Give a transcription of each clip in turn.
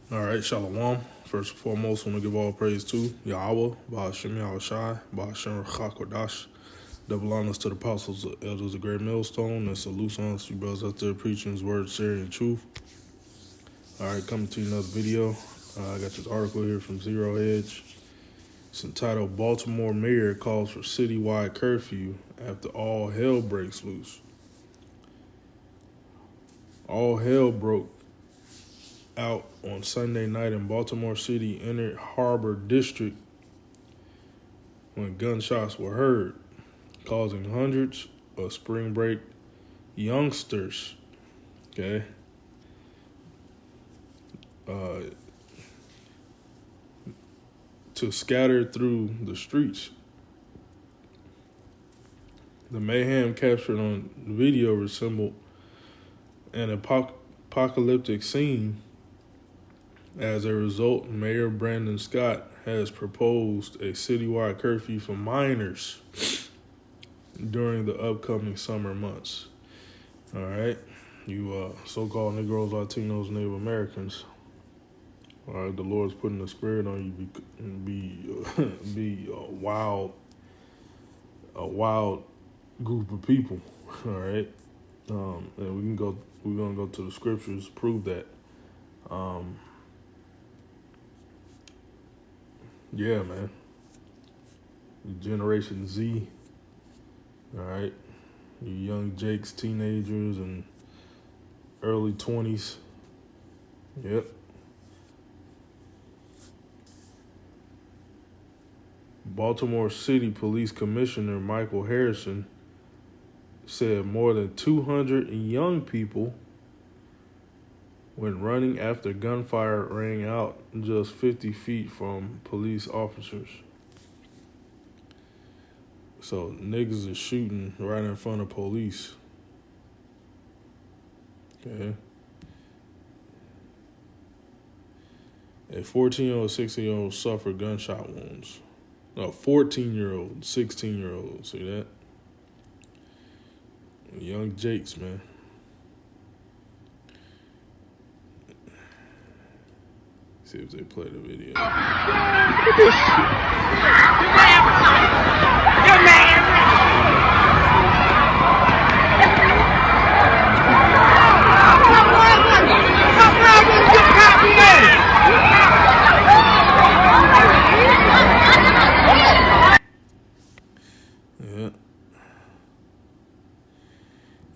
All right, Shalom. First and foremost, I want to give all praise to Yahweh, Ba'ashem Yahushai, Ba'ashem Rachakodash. Double honors to the apostles, the elders of Great Millstone, and salutes on us, you brothers out there preaching his word, sharing truth. All right, coming to you another video. I got this article here from Zero Hedge. It's entitled, Baltimore Mayor Calls for Citywide Curfew After All Hell Breaks Loose. All hell broke out on Sunday night in Baltimore City Inner Harbor District when gunshots were heard, causing hundreds of spring break youngsters, to scatter through the streets. The mayhem captured on video resembled an apocalyptic scene. As a result, Mayor Brandon Scott has proposed a citywide curfew for minors during the upcoming summer months. All right, you so-called Negroes, Latinos, Native Americans. All right, the Lord's putting the spirit on you to be a wild group of people. All right, and we're gonna go to the scriptures to prove that. Yeah, man. Generation Z, all right? You young Jakes, teenagers, and early 20s. Yep. Baltimore City Police Commissioner Michael Harrison said more than 200 young people went running after gunfire rang out just 50 feet from police officers. So niggas is shooting right in front of police. Okay. A 14-year-old, 16-year-old suffered gunshot wounds. No, 14-year-old, 16-year-old. See that? Young Jakes, man. See if they play the video. Look at this shit. You're mad. Yeah.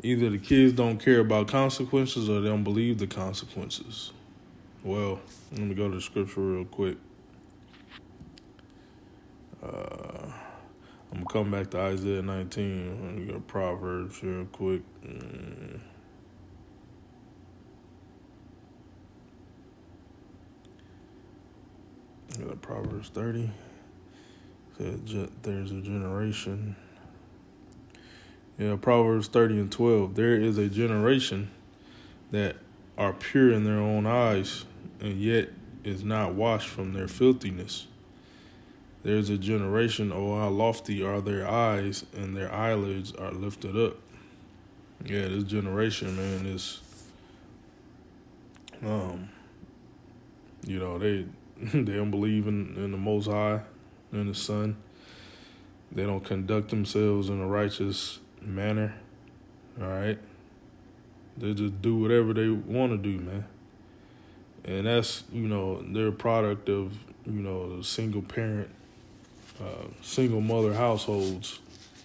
Either the kids don't care about consequences or they don't believe the consequences. Well, let me go to the scripture real quick. I'm going to come back to Isaiah 19. Let me go to Proverbs real quick. Proverbs 30. There's a generation. Yeah, Proverbs 30 and 12. There is a generation that are pure in their own eyes, and yet is not washed from their filthiness. There's a generation, oh, how lofty are their eyes, and their eyelids are lifted up. Yeah, this generation, man, is, they don't believe in the Most High, in the Son. They don't conduct themselves in a righteous manner, all right? They just do whatever they want to do, man. And that's, they're a product of, the single parent, single mother households.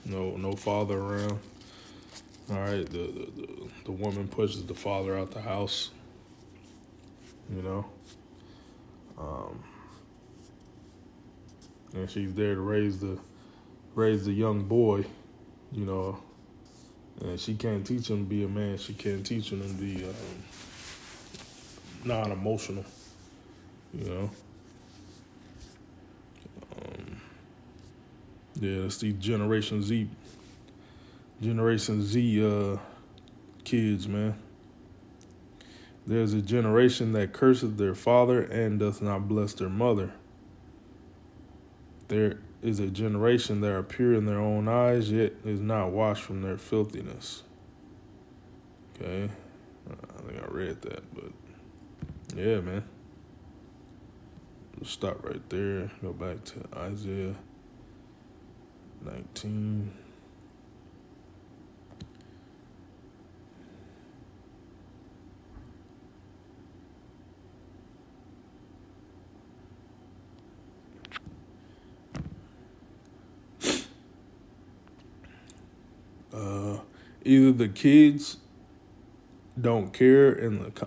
No father around. All right, the woman pushes the father out the house. And she's there to raise the young boy, and she can't teach him to be a man. She can't teach him to be non-emotional, Yeah, it's the Generation Z kids, man. There's a generation that curses their father and does not bless their mother. There is a generation that are pure in their own eyes, yet is not washed from their filthiness. Okay? I think I read that, but yeah, man. Let's stop right there. Go back to Isaiah 19. Either the kids don't care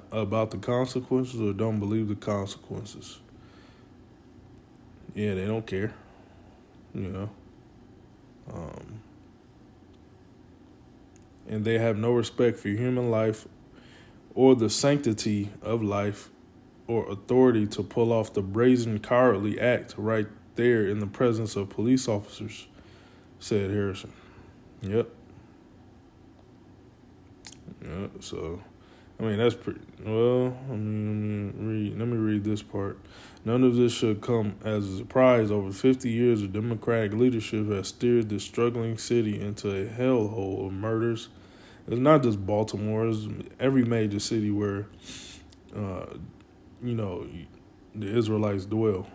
about the consequences or don't believe the consequences. Yeah, they don't care, you know. And they have no respect for human life or the sanctity of life or authority to pull off the brazen, cowardly act right there in the presence of police officers, said Harrison. Yep. Yeah, so, I mean, that's pretty, well, let me read this part. None of this should come as a surprise. Over 50 years of Democratic leadership has steered this struggling city into a hellhole of murders. It's not just Baltimore, it's every major city where, the Israelites dwell,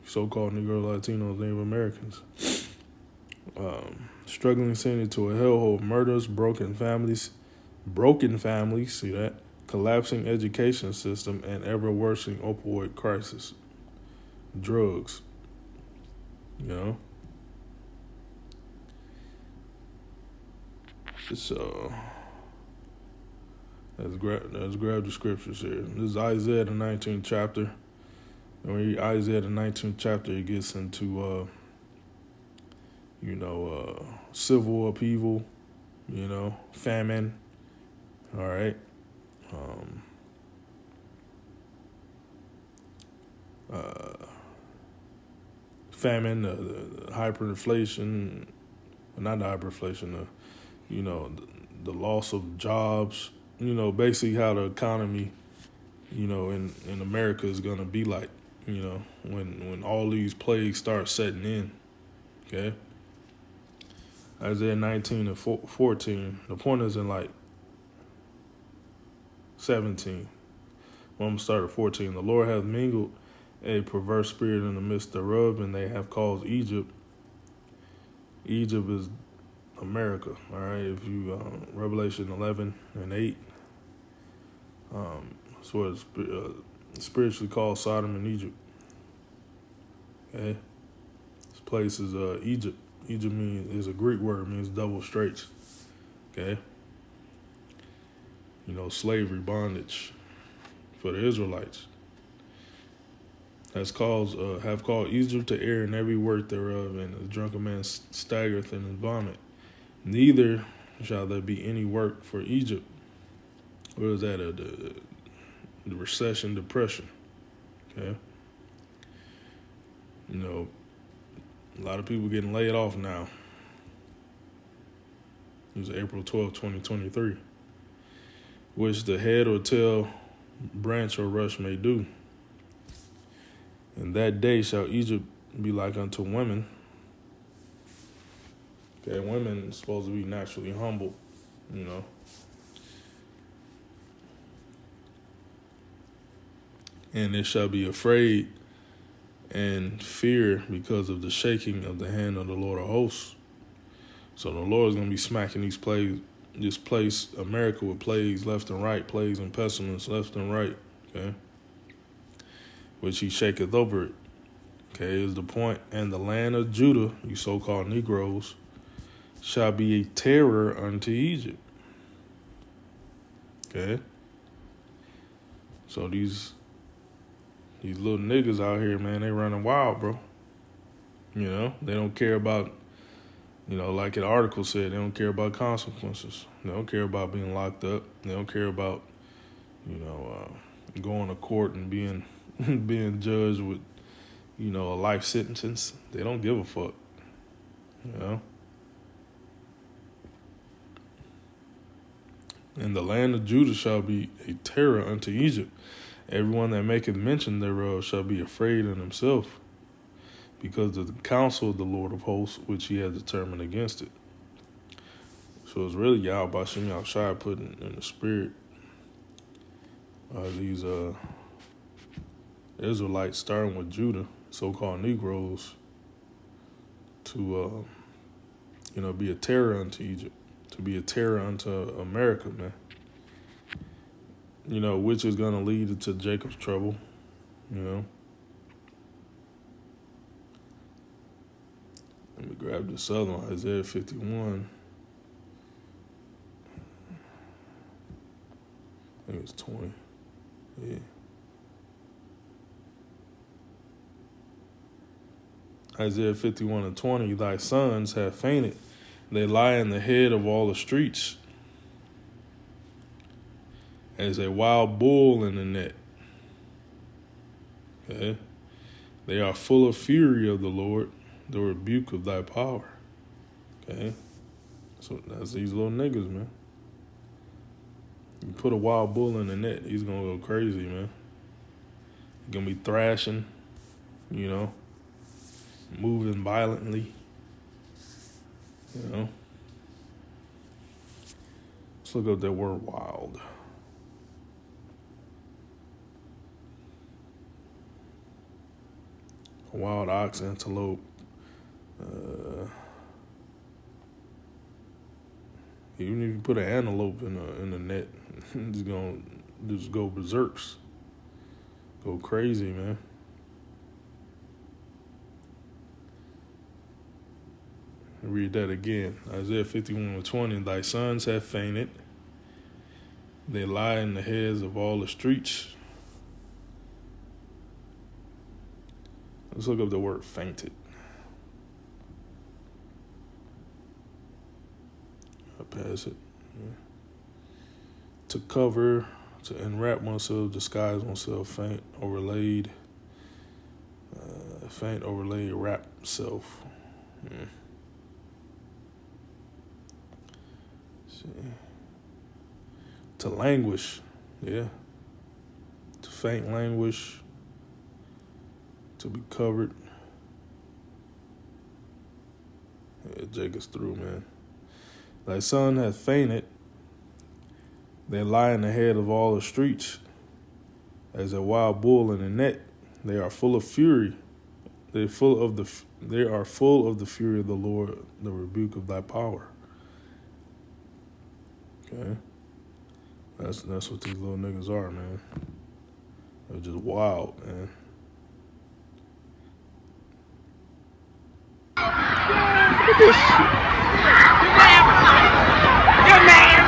so-called Negro, Latinos, Native Americans. Struggling city to a hellhole of murders, broken families, see that, collapsing education system, and ever worsening opioid crisis, drugs, So let's grab the scriptures here. This is Isaiah the 19th chapter. When you read Isaiah the 19th chapter, it gets into civil upheaval, famine. All right. Famine, the hyperinflation, not the hyperinflation, the loss of jobs, basically how the economy, in America is going to be like, when all these plagues start setting in, okay? Isaiah 19 and 14, the point is in like 17. Well, I'm going to start at 14. The Lord hath mingled a perverse spirit in the midst thereof, and they have caused Egypt. Egypt is America, all right? If you, Revelation 11 and 8, that's what it's spiritually called Sodom and Egypt, okay? This place is Egypt. Egypt is a Greek word, means double straits, okay? Slavery, bondage for the Israelites. Have called Egypt to err in every work thereof, and the drunken man staggereth in his vomit. Neither shall there be any work for Egypt. What is that? The recession, depression. Okay. A lot of people getting laid off now. It was April 12, 2023. Which the head or tail, branch or rush may do. In that day shall Egypt be like unto women. Okay, women are supposed to be naturally humble, And it shall be afraid and fear because of the shaking of the hand of the Lord of hosts. So the Lord is going to be smacking this place, America, with plagues left and right, plagues and pestilence left and right, okay? Which he shaketh over it, okay, is the point. And the land of Judah, you so-called Negroes, shall be a terror unto Egypt, okay? So these little niggas out here, man, they running wild, bro. They don't care about, like an article said, they don't care about consequences. They don't care about being locked up. They don't care about, going to court and being being judged with, a life sentence. They don't give a fuck, And the land of Judah shall be a terror unto Egypt. Everyone that maketh mention thereof shall be afraid in himself, because of the counsel of the Lord of hosts, which he has determined against it. So it's really Yahweh Bashim Yahushua putting in the spirit these Israelites, starting with Judah, so-called Negroes, to be a terror unto Egypt, to be a terror unto America, man. Which is going to lead into Jacob's trouble, Let me grab this other one, Isaiah 51. I think it's 20. Yeah. Isaiah 51:20, thy sons have fainted. They lie in the head of all the streets as a wild bull in the net. Okay? They are full of fury of the Lord, the rebuke of thy power. Okay? So that's these little niggas, man. You put a wild bull in the net, he's going to go crazy, man. He's going to be thrashing, moving violently, Let's look up that word wild. A wild ox, antelope, even if you put an antelope in the net, it's gonna just go berserks, go crazy, man. Read that again. Isaiah 51:20. Thy sons have fainted. They lie in the heads of all the streets. Let's look up the word fainted. I'll pass it. Yeah. To cover, to enwrap oneself, disguise oneself, faint, overlaid, wrap self. Yeah. To languish, yeah. To faint, languish. To be covered. Yeah, Jacob's through, man. Thy son hath fainted. They lie in the head of all the streets as a wild bull in a net. They are full of fury. They are full of the fury of the Lord, the rebuke of thy power. Okay, that's what these little niggas are, man. They're just wild, man. Look at this shit. You're mad.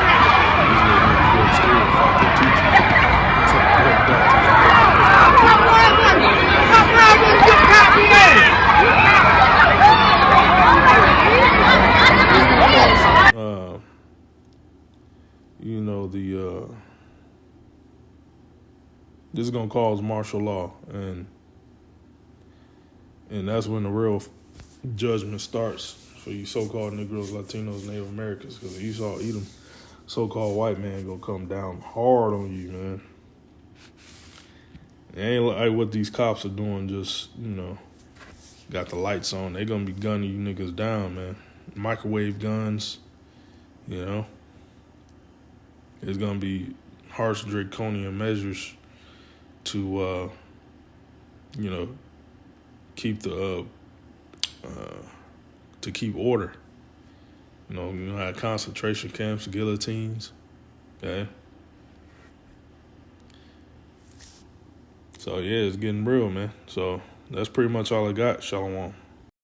These little niggas go to school and fight their teachers. That's like their doctors. Come around with your copy in. This is gonna cause martial law, and that's when the real judgment starts for you so-called Negroes, Latinos, Native Americans, because Esau, Edom, so-called white man gonna come down hard on you, man. It ain't like what these cops are doing, just, got the lights on. They gonna be gunning you niggas down, man. Microwave guns, It's gonna be harsh draconian measures to, keep to keep order. Have concentration camps, guillotines. Okay. So yeah, it's getting real, man. So that's pretty much all I got. Shalom.